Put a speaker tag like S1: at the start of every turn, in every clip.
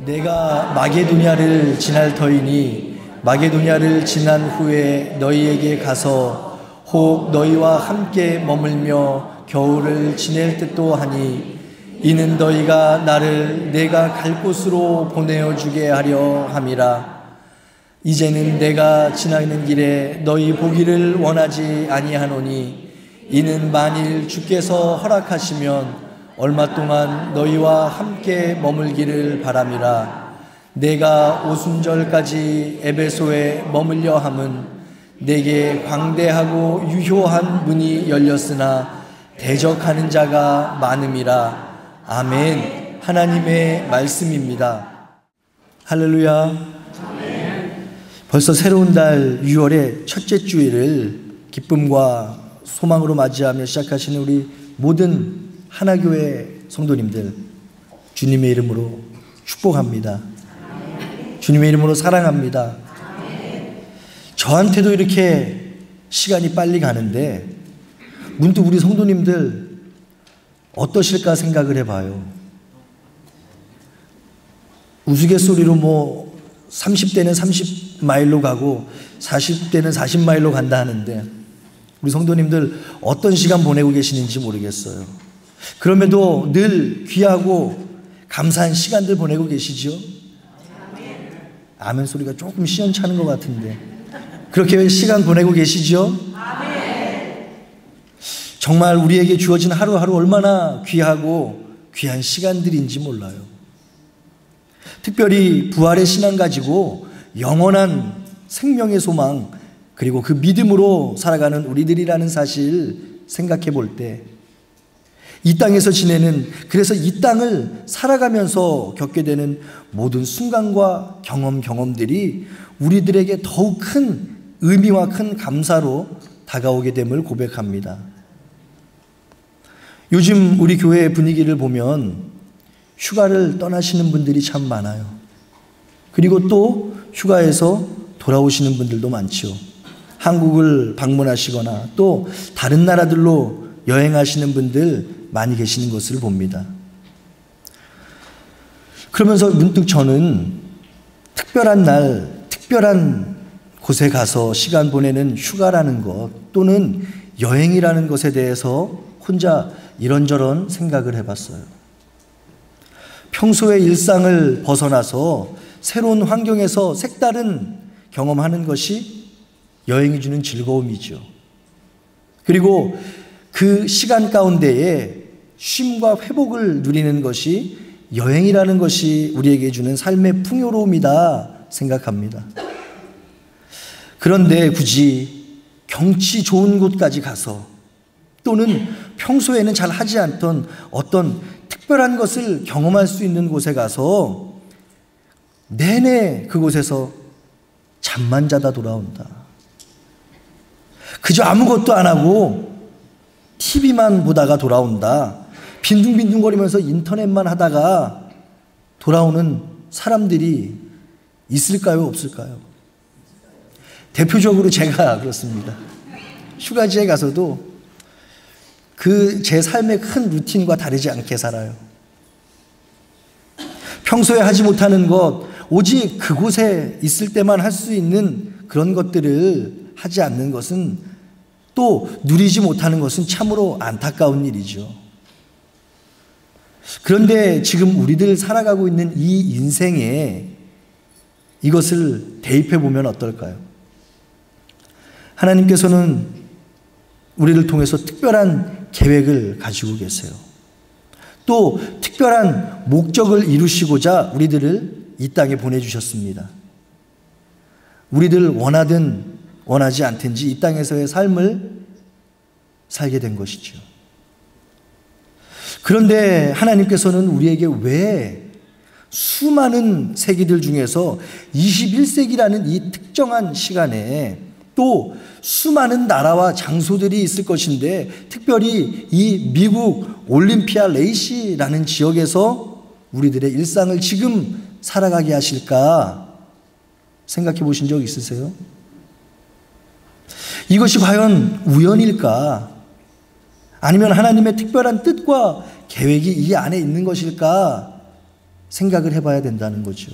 S1: 내가 마게도냐를 지날 터이니 마게도냐를 지난 후에 너희에게 가서 혹 너희와 함께 머물며 겨울을 지낼 듯도 하니 이는 너희가 나를 내가 갈 곳으로 보내어 주게 하려 함이라. 이제는 내가 지나는 길에 너희 보기를 원하지 아니하노니 이는 만일 주께서 허락하시면 얼마 동안 너희와 함께 머물기를 바람이라. 내가 오순절까지 에베소에 머물려 함은 내게 광대하고 유효한 문이 열렸으나 대적하는 자가 많음이라. 아멘. 하나님의 말씀입니다. 할렐루야. 벌써 새로운 달 6월의 첫째 주일을 기쁨과 소망으로 맞이하며 시작하시는 우리 모든 하나교회 성도님들, 주님의 이름으로 축복합니다. 주님의 이름으로 사랑합니다. 저한테도 이렇게 시간이 빨리 가는데 문득 우리 성도님들 어떠실까 생각을 해봐요. 우스갯소리로 30대는 30마일로 가고 40대는 40마일로 간다 하는데 우리 성도님들 어떤 시간 보내고 계시는지 모르겠어요. 그럼에도 늘 귀하고 감사한 시간들 보내고 계시죠? 아멘 소리가 조금 시원찮은 것 같은데 그렇게 시간 보내고 계시죠? 정말 우리에게 주어진 하루하루 얼마나 귀하고 귀한 시간들인지 몰라요. 특별히 부활의 신앙 가지고 영원한 생명의 소망 그리고 그 믿음으로 살아가는 우리들이라는 사실 생각해 볼 때 이 땅에서 지내는, 그래서 이 땅을 살아가면서 겪게 되는 모든 순간과 경험들이 우리들에게 더욱 큰 의미와 큰 감사로 다가오게 됨을 고백합니다. 요즘 우리 교회의 분위기를 보면 휴가를 떠나시는 분들이 참 많아요. 그리고 또 휴가에서 돌아오시는 분들도 많죠. 한국을 방문하시거나 또 다른 나라들로 여행하시는 분들 많이 계시는 것을 봅니다. 그러면서 문득 저는 특별한 날, 특별한 곳에 가서 시간 보내는 휴가라는 것 또는 여행이라는 것에 대해서 혼자 이런저런 생각을 해봤어요. 평소의 일상을 벗어나서 새로운 환경에서 색다른 경험하는 것이 여행이 주는 즐거움이죠. 그리고 그 시간 가운데에 쉼과 회복을 누리는 것이 여행이라는 것이 우리에게 주는 삶의 풍요로움이다 생각합니다. 그런데 굳이 경치 좋은 곳까지 가서 또는 평소에는 잘 하지 않던 어떤 특별한 것을 경험할 수 있는 곳에 가서 내내 그곳에서 잠만 자다 돌아온다. 그저 아무것도 안 하고 TV만 보다가 돌아온다. 빈둥빈둥거리면서 인터넷만 하다가 돌아오는 사람들이 있을까요? 없을까요? 대표적으로 제가 그렇습니다. 휴가지에 가서도 그 제 삶의 큰 루틴과 다르지 않게 살아요. 평소에 하지 못하는 것, 오직 그곳에 있을 때만 할 수 있는 그런 것들을 하지 않는 것은 또 누리지 못하는 것은 참으로 안타까운 일이죠. 그런데 지금 우리들 살아가고 있는 이 인생에 이것을 대입해 보면 어떨까요? 하나님께서는 우리를 통해서 특별한 계획을 가지고 계세요. 또 특별한 목적을 이루시고자 우리들을 이 땅에 보내주셨습니다. 우리들 원하든 원하지 않든지 이 땅에서의 삶을 살게 된 것이죠. 그런데 하나님께서는 우리에게 왜 수많은 세기들 중에서 21세기라는 이 특정한 시간에 또 수많은 나라와 장소들이 있을 것인데 특별히 이 미국 올림피아 레이시라는 지역에서 우리들의 일상을 지금 살아가게 하실까 생각해 보신 적 있으세요? 이것이 과연 우연일까? 아니면 하나님의 특별한 뜻과 계획이 이 안에 있는 것일까? 생각을 해봐야 된다는 거죠.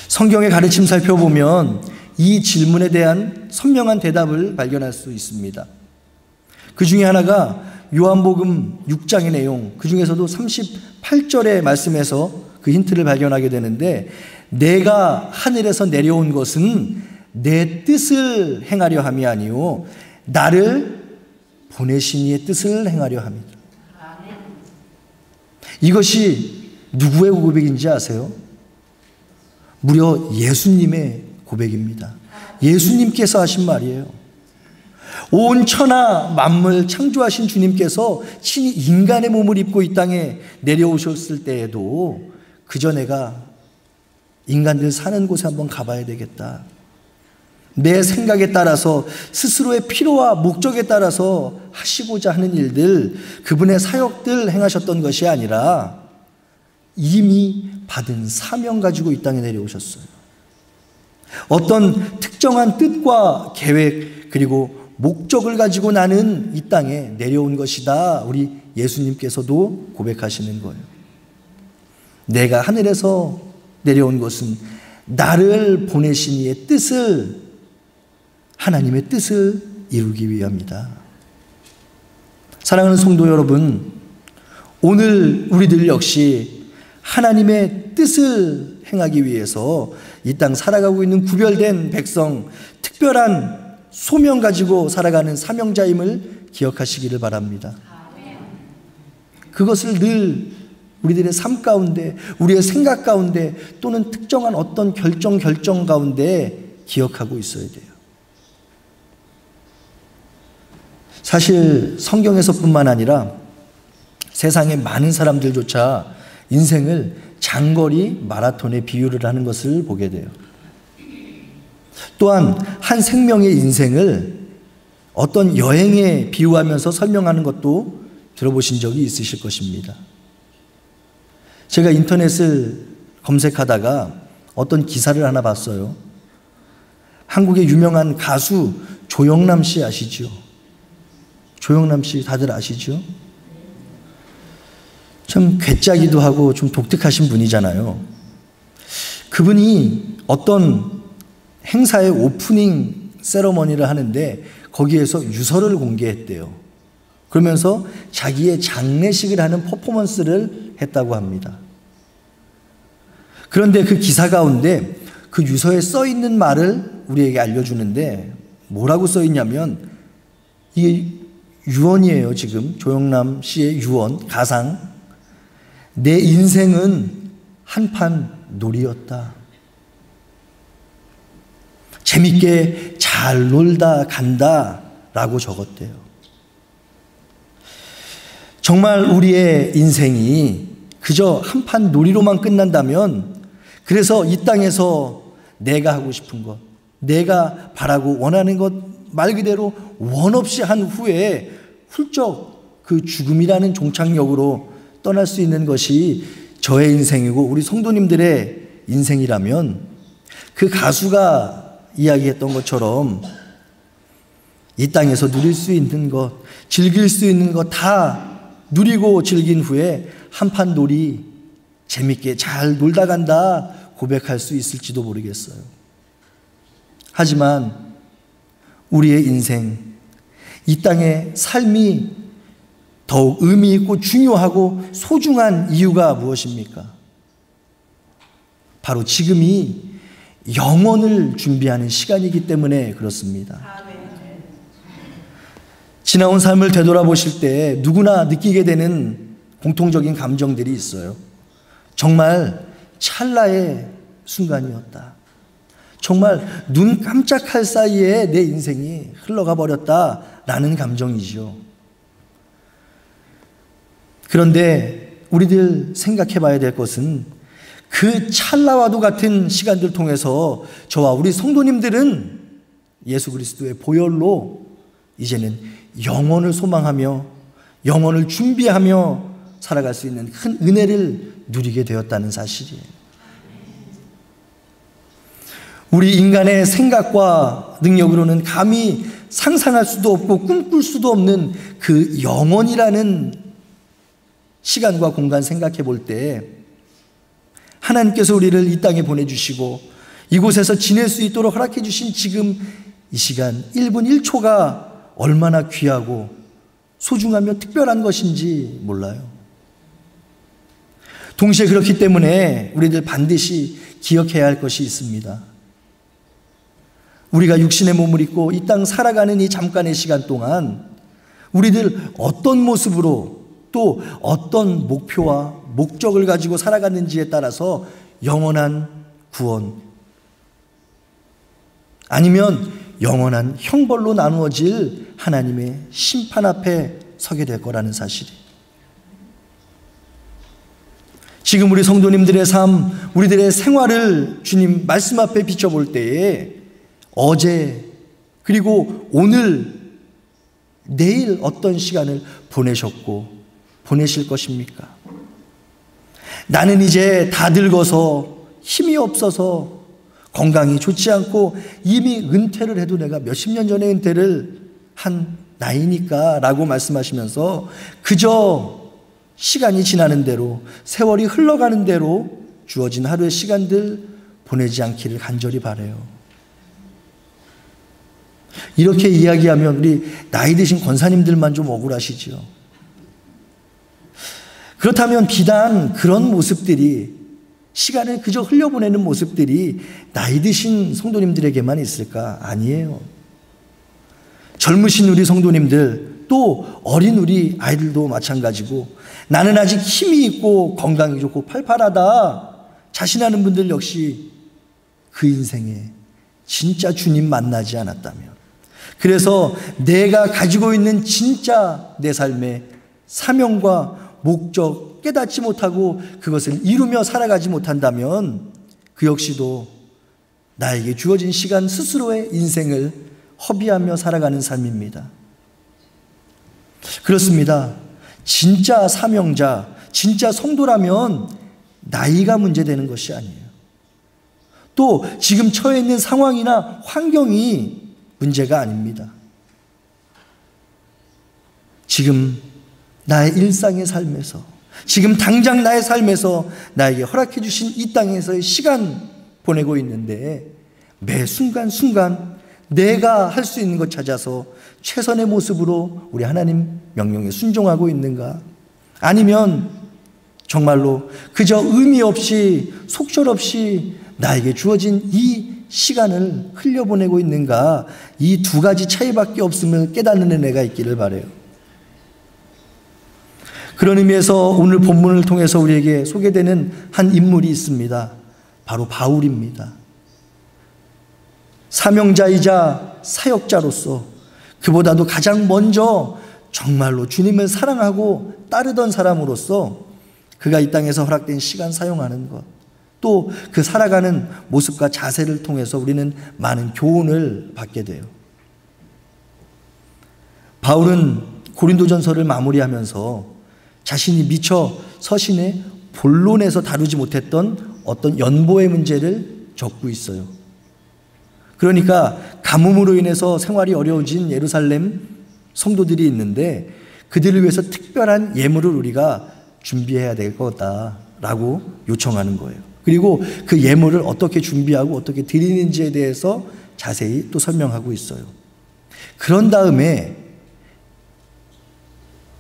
S1: 성경의 가르침 살펴보면 이 질문에 대한 선명한 대답을 발견할 수 있습니다. 그 중에 하나가 요한복음 6장의 내용, 그 중에서도 38절의 말씀에서 그 힌트를 발견하게 되는데, 내가 하늘에서 내려온 것은 내 뜻을 행하려 함이 아니요 나를 보내신 이의 뜻을 행하려 함이다. 이것이 누구의 고백인지 아세요? 무려 예수님의 고백입니다. 예수님께서 하신 말이에요. 온 천하 만물 창조하신 주님께서 친히 인간의 몸을 입고 이 땅에 내려오셨을 때에도 그저 내가 인간들 사는 곳에 한번 가봐야 되겠다. 내 생각에 따라서 스스로의 필요와 목적에 따라서 하시고자 하는 일들, 그분의 사역들 행하셨던 것이 아니라 이미 받은 사명 가지고 이 땅에 내려오셨어요. 어떤 특정한 뜻과 계획 그리고 목적을 가지고 나는 이 땅에 내려온 것이다. 우리 예수님께서도 고백하시는 거예요. 내가 하늘에서 내려온 것은 나를 보내신 이의 뜻을, 하나님의 뜻을 이루기 위함이다. 사랑하는 성도 여러분, 오늘 우리들 역시 하나님의 뜻을 행하기 위해서 이 땅 살아가고 있는 구별된 백성, 특별한 소명 가지고 살아가는 사명자임을 기억하시기를 바랍니다. 그것을 늘 우리들의 삶 가운데, 우리의 생각 가운데, 또는 특정한 어떤 결정 가운데 기억하고 있어야 돼요. 사실 성경에서뿐만 아니라 세상의 많은 사람들조차 인생을 장거리 마라톤에 비유를 하는 것을 보게 돼요. 또한 한 생명의 인생을 어떤 여행에 비유하면서 설명하는 것도 들어보신 적이 있으실 것입니다. 제가 인터넷을 검색하다가 어떤 기사를 하나 봤어요. 한국의 유명한 가수 조영남 씨 아시죠? 조영남 씨 다들 아시죠? 참 괴짜기도 하고 좀 독특하신 분이잖아요. 그분이 어떤 행사의 오프닝 세러머니를 하는데 거기에서 유서를 공개했대요. 그러면서 자기의 장례식을 하는 퍼포먼스를 했다고 합니다. 그런데 그 기사 가운데 그 유서에 써 있는 말을 우리에게 알려주는데 뭐라고 써 있냐면, 이게 유언이에요. 지금 조영남 씨의 유언, 가상. 내 인생은 한판 놀이였다. 재밌게 잘 놀다 간다 라고 적었대요. 정말 우리의 인생이 그저 한판 놀이로만 끝난다면, 그래서 이 땅에서 내가 하고 싶은 것, 내가 바라고 원하는 것 말 그대로 원 없이 한 후에 훌쩍 그 죽음이라는 종착역으로 떠날 수 있는 것이 저의 인생이고 우리 성도님들의 인생이라면, 그 가수가 이야기했던 것처럼 이 땅에서 누릴 수 있는 것, 즐길 수 있는 것 다 누리고 즐긴 후에 한판 놀이 재밌게 잘 놀다 간다 고백할 수 있을지도 모르겠어요. 하지만 우리의 인생, 이 땅의 삶이 더욱 의미 있고 중요하고 소중한 이유가 무엇입니까? 바로 지금이 영원을 준비하는 시간이기 때문에 그렇습니다. 지나온 삶을 되돌아보실 때 누구나 느끼게 되는 공통적인 감정들이 있어요. 정말 찰나의 순간이었다. 정말 눈 깜짝할 사이에 내 인생이 흘러가 버렸다라는 감정이죠. 그런데 우리들 생각해 봐야 될 것은, 그 찰나와도 같은 시간들 통해서 저와 우리 성도님들은 예수 그리스도의 보혈로 이제는 영원을 소망하며 영원을 준비하며 살아갈 수 있는 큰 은혜를 누리게 되었다는 사실이에요. 우리 인간의 생각과 능력으로는 감히 상상할 수도 없고 꿈꿀 수도 없는 그 영원이라는 시간과 공간 생각해 볼 때 하나님께서 우리를 이 땅에 보내주시고 이곳에서 지낼 수 있도록 허락해 주신 지금 이 시간 1분 1초가 얼마나 귀하고 소중하며 특별한 것인지 몰라요. 동시에 그렇기 때문에 우리들 반드시 기억해야 할 것이 있습니다. 우리가 육신의 몸을 입고 이 땅 살아가는 이 잠깐의 시간 동안 우리들 어떤 모습으로 또 어떤 목표와 목적을 가지고 살아갔는지에 따라서 영원한 구원 아니면 영원한 형벌로 나누어질 하나님의 심판 앞에 서게 될 거라는 사실이, 지금 우리 성도님들의 삶, 우리들의 생활을 주님 말씀 앞에 비춰볼 때에 어제 그리고 오늘 내일 어떤 시간을 보내셨고 보내실 것입니까? 나는 이제 다 늙어서 힘이 없어서 건강이 좋지 않고 이미 은퇴를 해도 내가 몇십 년 전에 은퇴를 한 나이니까 라고 말씀하시면서 그저 시간이 지나는 대로 세월이 흘러가는 대로 주어진 하루의 시간들 보내지 않기를 간절히 바라요. 이렇게 이야기하면 우리 나이 드신 권사님들만 좀 억울하시죠. 그렇다면 비단 그런 모습들이, 시간을 그저 흘려보내는 모습들이 나이 드신 성도님들에게만 있을까? 아니에요. 젊으신 우리 성도님들, 또 어린 우리 아이들도 마찬가지고 나는 아직 힘이 있고 건강이 좋고 팔팔하다 자신하는 분들 역시 그 인생에 진짜 주님 만나지 않았다면, 그래서 내가 가지고 있는 진짜 내 삶의 사명과 목적 깨닫지 못하고 그것을 이루며 살아가지 못한다면 그 역시도 나에게 주어진 시간 스스로의 인생을 허비하며 살아가는 삶입니다. 그렇습니다. 진짜 사명자, 진짜 성도라면 나이가 문제되는 것이 아니에요. 또 지금 처해 있는 상황이나 환경이 문제가 아닙니다. 지금 나의 일상의 삶에서, 지금 당장 나의 삶에서 나에게 허락해 주신 이 땅에서의 시간 보내고 있는데 매 순간순간 내가 할 수 있는 것 찾아서 최선의 모습으로 우리 하나님 명령에 순종하고 있는가? 아니면 정말로 그저 의미 없이 속절없이 나에게 주어진 이 시간을 흘려보내고 있는가? 이 두 가지 차이밖에 없음을 깨닫는 은혜가 있기를 바라요. 그런 의미에서 오늘 본문을 통해서 우리에게 소개되는 한 인물이 있습니다. 바로 바울입니다. 사명자이자 사역자로서 그보다도 가장 먼저 정말로 주님을 사랑하고 따르던 사람으로서 그가 이 땅에서 허락된 시간 사용하는 것, 또 그 살아가는 모습과 자세를 통해서 우리는 많은 교훈을 받게 돼요. 바울은 고린도전서를 마무리하면서 자신이 미처 서신의 본론에서 다루지 못했던 어떤 연보의 문제를 적고 있어요. 그러니까 가뭄으로 인해서 생활이 어려워진 예루살렘 성도들이 있는데 그들을 위해서 특별한 예물을 우리가 준비해야 될 거다라고 요청하는 거예요. 그리고 그 예물을 어떻게 준비하고 어떻게 드리는지에 대해서 자세히 또 설명하고 있어요. 그런 다음에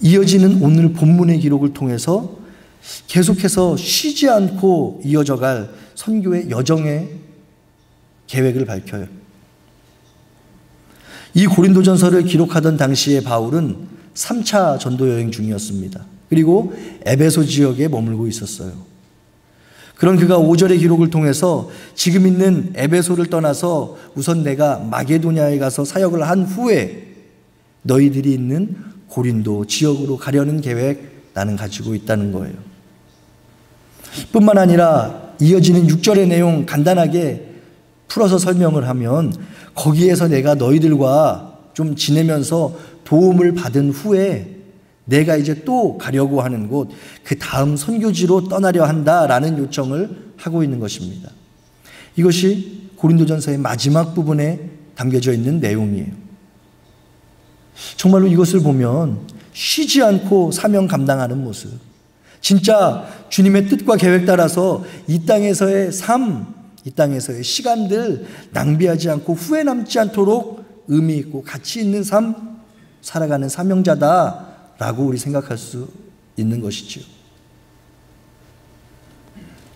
S1: 이어지는 오늘 본문의 기록을 통해서 계속해서 쉬지 않고 이어져갈 선교의 여정의 계획을 밝혀요. 이 고린도전서를 기록하던 당시에 바울은 3차 전도 여행 중이었습니다. 그리고 에베소 지역에 머물고 있었어요. 그런 그가 5절의 기록을 통해서 지금 있는 에베소를 떠나서 우선 내가 마게도냐에 가서 사역을 한 후에 너희들이 있는 고린도 지역으로 가려는 계획 나는 가지고 있다는 거예요. 뿐만 아니라 이어지는 6절의 내용 간단하게 풀어서 설명을 하면 거기에서 내가 너희들과 좀 지내면서 도움을 받은 후에 내가 이제 또 가려고 하는 곳, 그 다음 선교지로 떠나려 한다라는 요청을 하고 있는 것입니다. 이것이 고린도전서의 마지막 부분에 담겨져 있는 내용이에요. 정말로 이것을 보면 쉬지 않고 사명 감당하는 모습, 진짜 주님의 뜻과 계획 따라서 이 땅에서의 삶, 이 땅에서의 시간들 낭비하지 않고 후회 남지 않도록 의미 있고 가치 있는 삶 살아가는 사명자다라고 우리 생각할 수 있는 것이지요.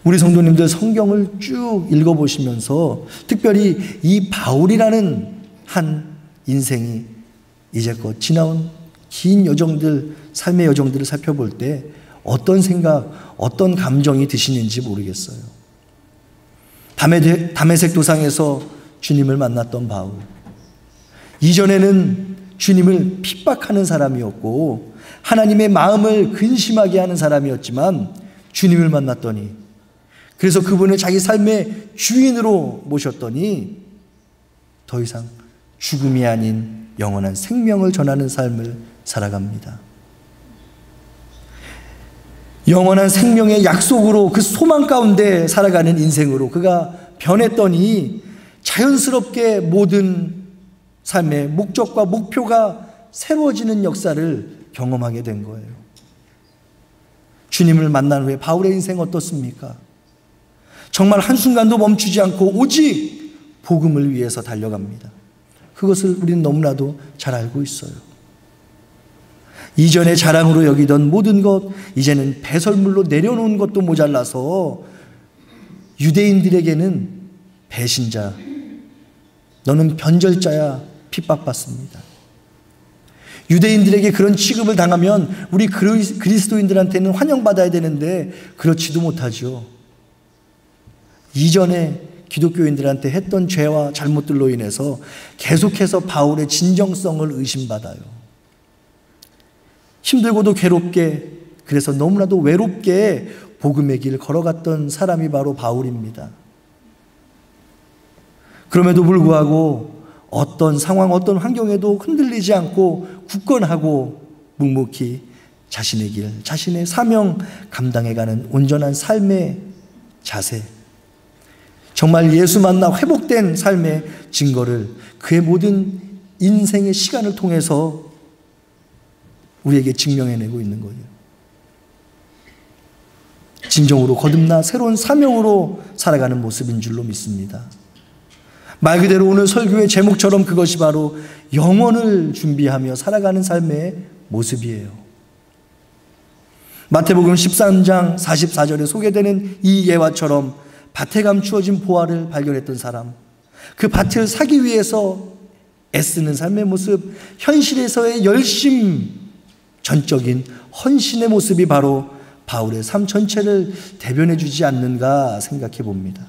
S1: 우리 성도님들 성경을 쭉 읽어보시면서 특별히 이 바울이라는 한 인생이 이제껏 지나온 긴 여정들, 삶의 여정들을 살펴볼 때 어떤 생각, 어떤 감정이 드시는지 모르겠어요. 다메섹 도상에서 주님을 만났던 바울. 이전에는 주님을 핍박하는 사람이었고 하나님의 마음을 근심하게 하는 사람이었지만 주님을 만났더니 그래서 그분을 자기 삶의 주인으로 모셨더니 더 이상 죽음이 아닌 영원한 생명을 전하는 삶을 살아갑니다. 영원한 생명의 약속으로 그 소망 가운데 살아가는 인생으로 그가 변했더니 자연스럽게 모든 삶의 목적과 목표가 새로워지는 역사를 경험하게 된 거예요. 주님을 만난 후에 바울의 인생 어떻습니까? 정말 한순간도 멈추지 않고 오직 복음을 위해서 달려갑니다. 그것을 우리는 너무나도 잘 알고 있어요. 이전에 자랑으로 여기던 모든 것 이제는 배설물로 내려놓은 것도 모자라서 유대인들에게는 배신자, 너는 변절자야 핍박받습니다. 유대인들에게 그런 취급을 당하면 우리 그리스도인들한테는 환영받아야 되는데 그렇지도 못하죠. 이전에 기독교인들한테 했던 죄와 잘못들로 인해서 계속해서 바울의 진정성을 의심받아요. 힘들고도 괴롭게, 그래서 너무나도 외롭게 복음의 길 걸어갔던 사람이 바로 바울입니다. 그럼에도 불구하고 어떤 상황, 어떤 환경에도 흔들리지 않고 굳건하고 묵묵히 자신의 길, 자신의 사명 감당해가는 온전한 삶의 자세, 정말 예수 만나 회복된 삶의 증거를 그의 모든 인생의 시간을 통해서 우리에게 증명해내고 있는 거예요. 진정으로 거듭나 새로운 사명으로 살아가는 모습인 줄로 믿습니다. 말 그대로 오늘 설교의 제목처럼 그것이 바로 영혼을 준비하며 살아가는 삶의 모습이에요. 마태복음 13장 44절에 소개되는 이 예화처럼 밭에 감추어진 보화를 발견했던 사람, 그 밭을 사기 위해서 애쓰는 삶의 모습, 현실에서의 열심, 전적인 헌신의 모습이 바로 바울의 삶 전체를 대변해 주지 않는가 생각해 봅니다.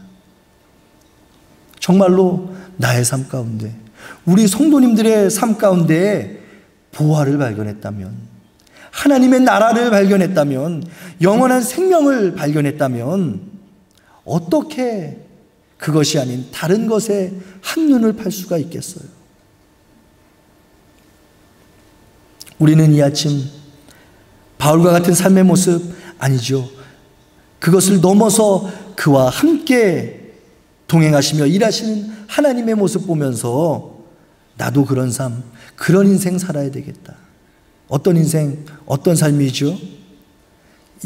S1: 정말로 나의 삶 가운데, 우리 성도님들의 삶 가운데 보화를 발견했다면, 하나님의 나라를 발견했다면, 영원한 생명을 발견했다면 어떻게 그것이 아닌 다른 것에 한눈을 팔 수가 있겠어요? 우리는 이 아침 바울과 같은 삶의 모습 아니죠. 그것을 넘어서 그와 함께 동행하시며 일하시는 하나님의 모습 보면서 나도 그런 삶, 그런 인생 살아야 되겠다. 어떤 인생, 어떤 삶이죠?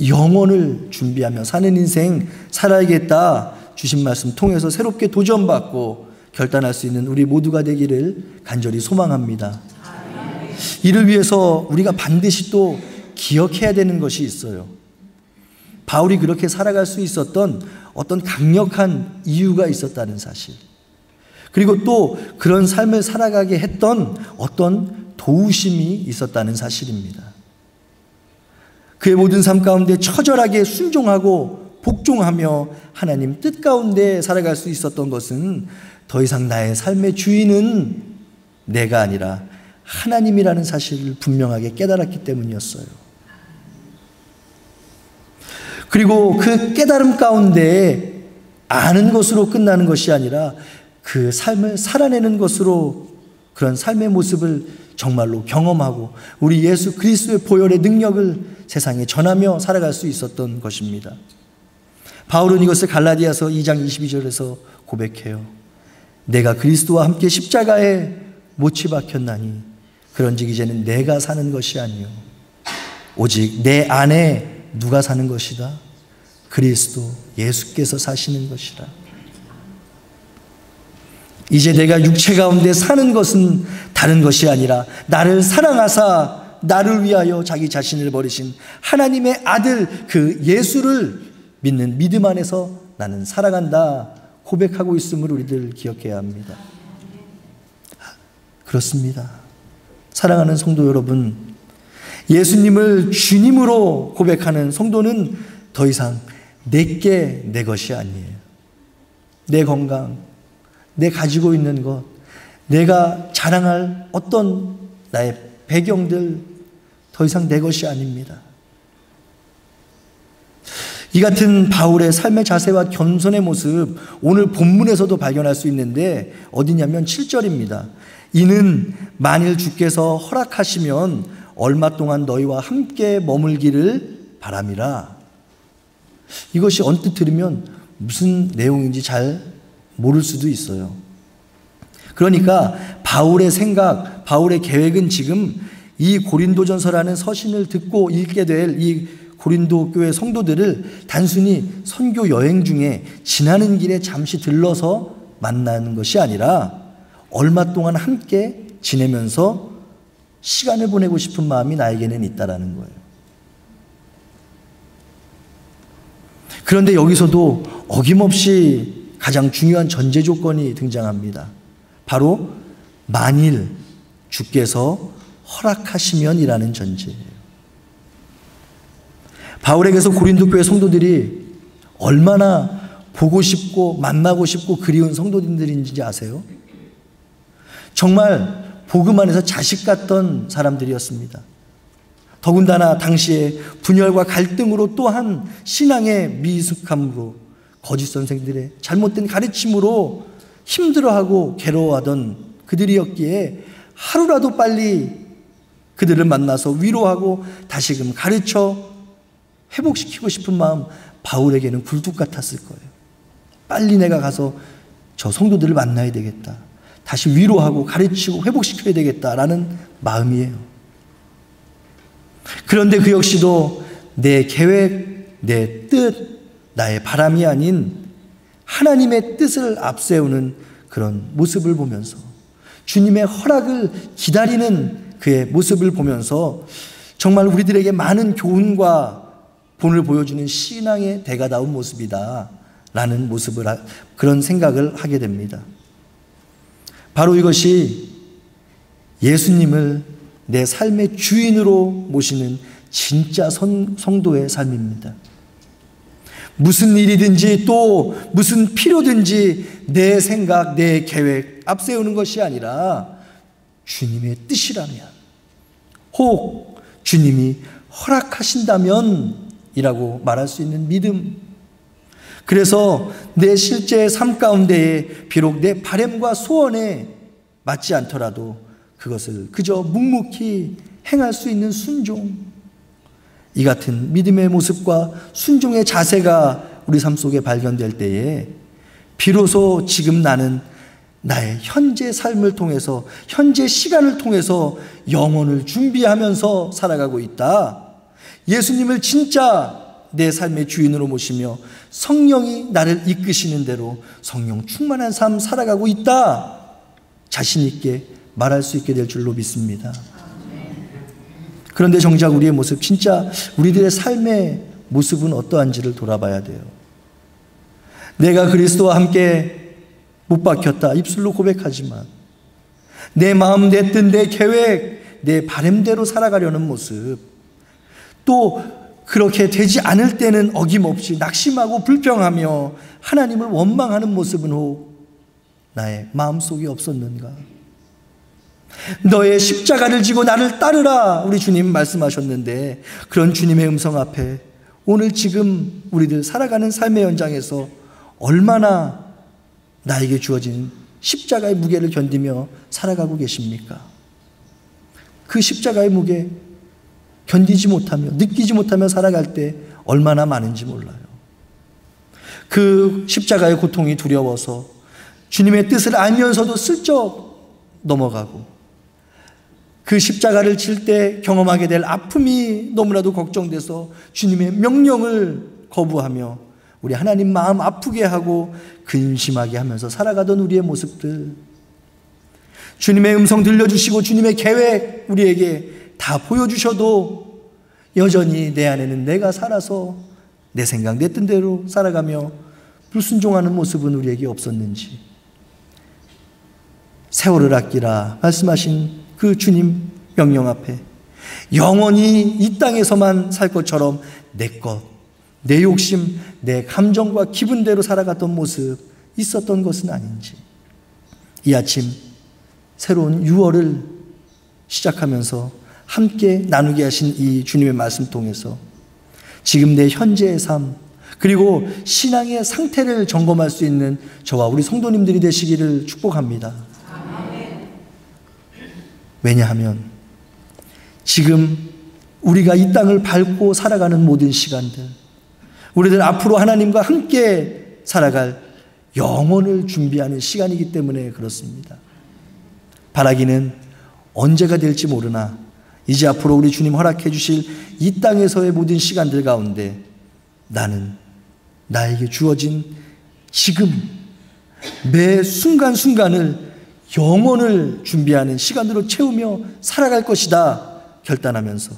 S1: 영혼을 준비하며 사는 인생 살아야겠다. 주신 말씀 통해서 새롭게 도전받고 결단할 수 있는 우리 모두가 되기를 간절히 소망합니다. 이를 위해서 우리가 반드시 또 기억해야 되는 것이 있어요. 바울이 그렇게 살아갈 수 있었던 어떤 강력한 이유가 있었다는 사실, 그리고 또 그런 삶을 살아가게 했던 어떤 도우심이 있었다는 사실입니다. 그의 모든 삶 가운데 처절하게 순종하고 복종하며 하나님 뜻 가운데 살아갈 수 있었던 것은 더 이상 나의 삶의 주인은 내가 아니라 하나님이라는 사실을 분명하게 깨달았기 때문이었어요. 그리고 그 깨달음 가운데 아는 것으로 끝나는 것이 아니라 그 삶을 살아내는 것으로 그런 삶의 모습을 정말로 경험하고 우리 예수 그리스도의 보혈의 능력을 세상에 전하며 살아갈 수 있었던 것입니다. 바울은 이것을 갈라디아서 2장 22절에서 고백해요. 내가 그리스도와 함께 십자가에 못이 박혔나니 그런즉 이제는 내가 사는 것이 아니요 오직 내 안에 누가 사는 것이다? 그리스도 예수께서 사시는 것이라. 이제 내가 육체 가운데 사는 것은 다른 것이 아니라 나를 사랑하사 나를 위하여 자기 자신을 버리신 하나님의 아들 그 예수를 믿는 믿음 안에서 나는 살아간다 고백하고 있음을 우리들 기억해야 합니다. 그렇습니다. 사랑하는 성도 여러분, 예수님을 주님으로 고백하는 성도는 더 이상 내게 내 것이 아니에요. 내 건강, 내 가지고 있는 것, 내가 자랑할 어떤 나의 배경들 더 이상 내 것이 아닙니다. 이 같은 바울의 삶의 자세와 겸손의 모습 오늘 본문에서도 발견할 수 있는데 어디냐면 7절입니다. 이는 만일 주께서 허락하시면 얼마 동안 너희와 함께 머물기를 바람이라. 이것이 언뜻 들으면 무슨 내용인지 잘 모를 수도 있어요. 그러니까 바울의 생각, 바울의 계획은 지금 이 고린도전서라는 서신을 듣고 읽게 될 이 고린도 교회 성도들을 단순히 선교 여행 중에 지나는 길에 잠시 들러서 만나는 것이 아니라 얼마 동안 함께 지내면서 시간을 보내고 싶은 마음이 나에게는 있다라는 거예요. 그런데 여기서도 어김없이 가장 중요한 전제 조건이 등장합니다. 바로 만일 주께서 허락하시면이라는 전제예요. 바울에게서 고린도 교회 성도들이 얼마나 보고 싶고 만나고 싶고 그리운 성도들인지 아세요? 정말 복음 안에서 자식 같던 사람들이었습니다. 더군다나 당시에 분열과 갈등으로 또한 신앙의 미숙함으로 거짓 선생들의 잘못된 가르침으로 힘들어하고 괴로워하던 그들이었기에 하루라도 빨리 그들을 만나서 위로하고 다시금 가르쳐 회복시키고 싶은 마음 바울에게는 굴뚝 같았을 거예요. 빨리 내가 가서 저 성도들을 만나야 되겠다. 다시 위로하고 가르치고 회복시켜야 되겠다라는 마음이에요. 그런데 그 역시도 내 계획, 내 뜻, 나의 바람이 아닌 하나님의 뜻을 앞세우는 그런 모습을 보면서 주님의 허락을 기다리는 그의 모습을 보면서 정말 우리들에게 많은 교훈과 본을 보여주는 신앙의 대가다운 모습이다 라는 모습을 그런 생각을 하게 됩니다. 바로 이것이 예수님을 내 삶의 주인으로 모시는 진짜 성도의 삶입니다. 무슨 일이든지 또 무슨 필요든지 내 생각, 내 계획 앞세우는 것이 아니라 주님의 뜻이라면, 혹 주님이 허락하신다면 이라고 말할 수 있는 믿음. 그래서 내 실제 삶 가운데에 비록 내 바람과 소원에 맞지 않더라도 그것을 그저 묵묵히 행할 수 있는 순종. 이 같은 믿음의 모습과 순종의 자세가 우리 삶 속에 발견될 때에 비로소 지금 나는 나의 현재 삶을 통해서, 현재 시간을 통해서 영혼을 준비하면서 살아가고 있다. 예수님을 진짜 내 삶의 주인으로 모시며 성령이 나를 이끄시는 대로 성령 충만한 삶 살아가고 있다. 자신 있게 말할 수 있게 될 줄로 믿습니다. 그런데 정작 우리의 모습, 진짜 우리들의 삶의 모습은 어떠한지를 돌아봐야 돼요. 내가 그리스도와 함께 못 박혔다 입술로 고백하지만 내 마음, 내 뜻, 내 계획, 내 바람대로 살아가려는 모습, 또 그렇게 되지 않을 때는 어김없이 낙심하고 불평하며 하나님을 원망하는 모습은 혹 나의 마음속에 없었는가? 너의 십자가를 지고 나를 따르라 우리 주님 말씀하셨는데, 그런 주님의 음성 앞에 오늘 지금 우리들 살아가는 삶의 현장에서 얼마나 나에게 주어진 십자가의 무게를 견디며 살아가고 계십니까? 그 십자가의 무게 견디지 못하며 느끼지 못하며 살아갈 때 얼마나 많은지 몰라요. 그 십자가의 고통이 두려워서 주님의 뜻을 알면서도 슬쩍 넘어가고 그 십자가를 질 때 경험하게 될 아픔이 너무나도 걱정돼서 주님의 명령을 거부하며 우리 하나님 마음 아프게 하고 근심하게 하면서 살아가던 우리의 모습들, 주님의 음성 들려주시고 주님의 계획 우리에게 다 보여주셔도 여전히 내 안에는 내가 살아서 내 생각 내 뜻대로 살아가며 불순종하는 모습은 우리에게 없었는지, 세월을 아끼라 말씀하신 그 주님 명령 앞에 영원히 이 땅에서만 살 것처럼 내 것, 내 욕심, 내 감정과 기분대로 살아갔던 모습 있었던 것은 아닌지, 이 아침 새로운 6월을 시작하면서 함께 나누게 하신 이 주님의 말씀 통해서 지금 내 현재의 삶, 그리고 신앙의 상태를 점검할 수 있는 저와 우리 성도님들이 되시기를 축복합니다. 왜냐하면 지금 우리가 이 땅을 밟고 살아가는 모든 시간들, 우리들 앞으로 하나님과 함께 살아갈 영혼을 준비하는 시간이기 때문에 그렇습니다. 바라기는 언제가 될지 모르나 이제 앞으로 우리 주님 허락해 주실 이 땅에서의 모든 시간들 가운데 나는 나에게 주어진 지금 매 순간순간을 영혼을 준비하는 시간으로 채우며 살아갈 것이다 결단하면서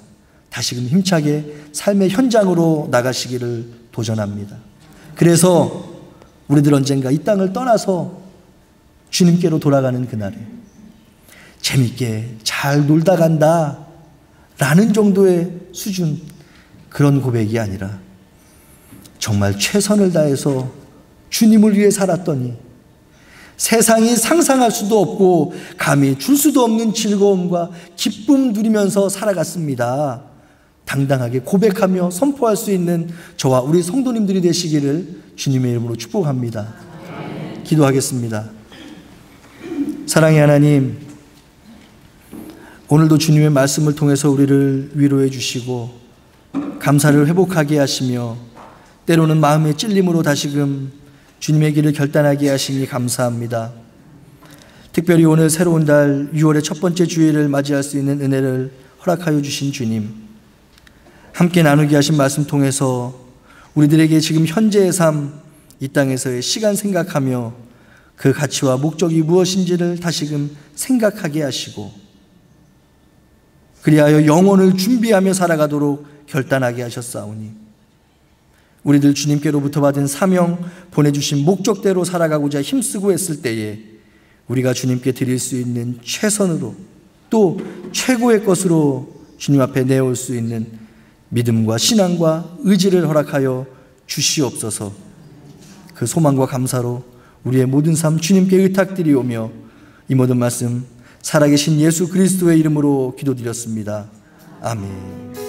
S1: 다시금 힘차게 삶의 현장으로 나가시기를 도전합니다. 그래서 우리들 언젠가 이 땅을 떠나서 주님께로 돌아가는 그날에 재밌게 잘 놀다 간다 라는 정도의 수준, 그런 고백이 아니라 정말 최선을 다해서 주님을 위해 살았더니 세상이 상상할 수도 없고 감히 줄 수도 없는 즐거움과 기쁨 누리면서 살아갔습니다. 당당하게 고백하며 선포할 수 있는 저와 우리 성도님들이 되시기를 주님의 이름으로 축복합니다. 기도하겠습니다. 사랑의 하나님, 오늘도 주님의 말씀을 통해서 우리를 위로해 주시고 감사를 회복하게 하시며 때로는 마음의 찔림으로 다시금 주님의 길을 결단하게 하시니 감사합니다. 특별히 오늘 새로운 달 6월의 첫 번째 주일을 맞이할 수 있는 은혜를 허락하여 주신 주님, 함께 나누게 하신 말씀 통해서 우리들에게 지금 현재의 삶, 이 땅에서의 시간 생각하며 그 가치와 목적이 무엇인지를 다시금 생각하게 하시고 그리하여 영혼을 준비하며 살아가도록 결단하게 하셨사오니 우리들 주님께로부터 받은 사명, 보내주신 목적대로 살아가고자 힘쓰고 했을 때에 우리가 주님께 드릴 수 있는 최선으로 또 최고의 것으로 주님 앞에 내올 수 있는 믿음과 신앙과 의지를 허락하여 주시옵소서. 그 소망과 감사로 우리의 모든 삶 주님께 의탁드리오며 이 모든 말씀 살아계신 예수 그리스도의 이름으로 기도드렸습니다. 아멘.